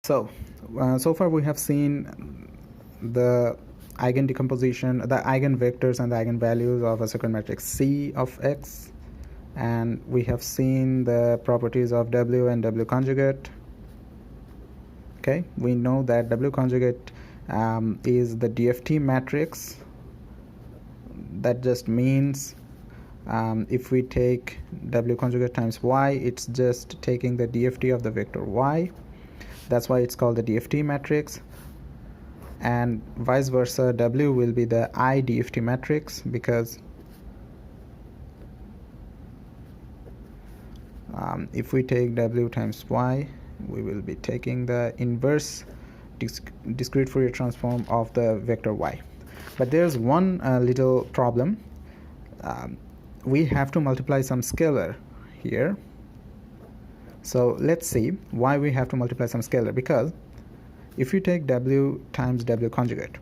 So far we have seen the eigen decomposition, the eigenvectors and the eigenvalues of a circular matrix C of X, and we have seen the properties of W and W conjugate. Okay, we know that W conjugate is the DFT matrix. That just means if we take W conjugate times Y, it's just taking the DFT of the vector Y. That's why it's called the DFT matrix. And vice versa, W will be the I DFT matrix, because if we take W times Y, we will be taking the inverse discrete Fourier transform of the vector Y. But there's one little problem. We have to multiply some scalar here. So let's see why we have to multiply some scalar. Because if you take W times W conjugate,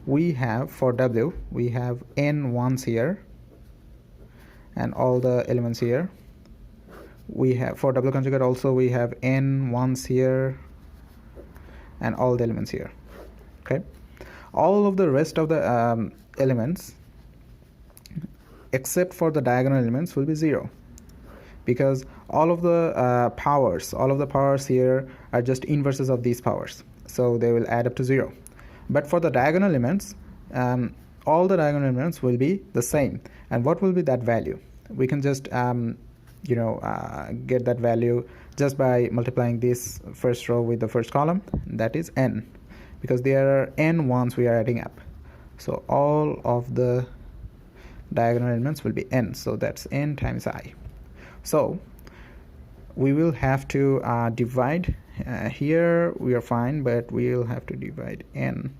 we have, for W, we have n ones here and all the elements here. We have, for W conjugate also, we have n ones here and all the elements here. Okay, all of the rest of the elements except for the diagonal elements will be 0, because all of the powers here are just inverses of these powers, so they will add up to 0. But for the diagonal elements, all the diagonal elements will be the same. And what will be that value? We can just get that value just by multiplying this first row with the first column. That is n, because there are n ones we are adding up, so all of the diagonal elements will be n, so that's n times I. So we will have to divide. Here we are fine, but we will have to divide n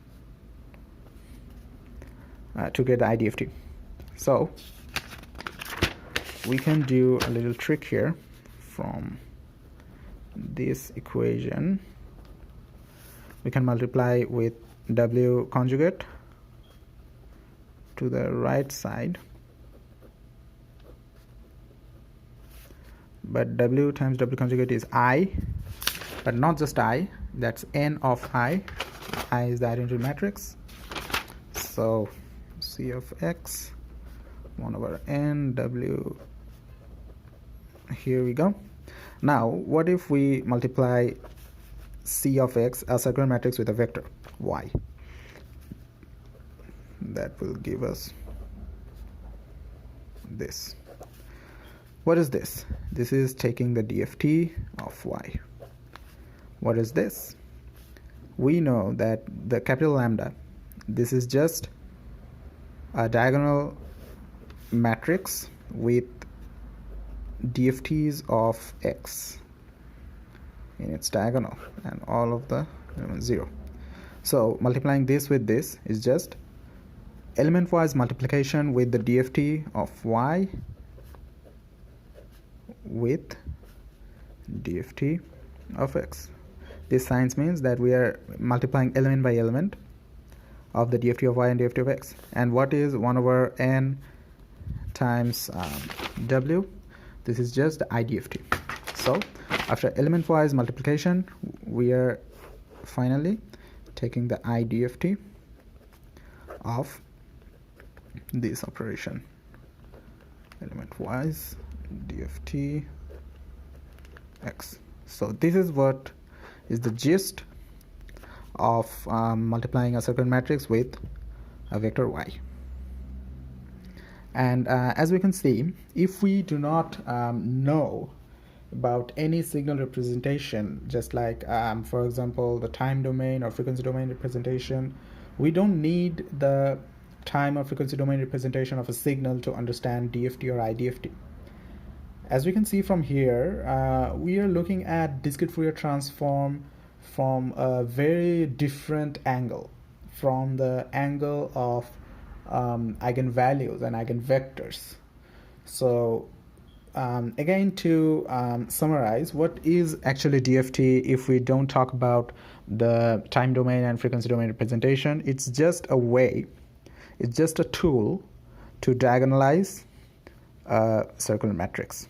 to get the IDFT. So we can do a little trick here. From this equation, we can multiply with W conjugate to the right side, but W times W conjugate is I, but not just I, that's n of I. I is the identity matrix, so C of X 1 over n W. Here we go. Now what if we multiply C of X, a circular matrix, with a vector Y? That will give us this. What is this? This is taking the DFT of Y. What is this? We know that the capital lambda, this is just a diagonal matrix with DFTs of X in its diagonal and all of the elements 0. So multiplying this with this is just element-wise multiplication with the DFT of Y with DFT of X. This sign means that we are multiplying element by element of the DFT of Y and DFT of X. And what is 1 over n times W? This is just the IDFT. So after element-wise multiplication, we are finally taking the IDFT of this operation. Element-wise DFT X. So this is what is the gist of multiplying a circular matrix with a vector Y. And as we can see, if we do not know about any signal representation, just like for example the time domain or frequency domain representation, we don't need the time or frequency domain representation of a signal to understand DFT or IDFT. As we can see from here, we are looking at discrete Fourier transform from a very different angle, from the angle of eigenvalues and eigenvectors. So again, to summarize, what is actually DFT if we don't talk about the time domain and frequency domain representation? It's just a way, it's just a tool to diagonalize a circular matrix.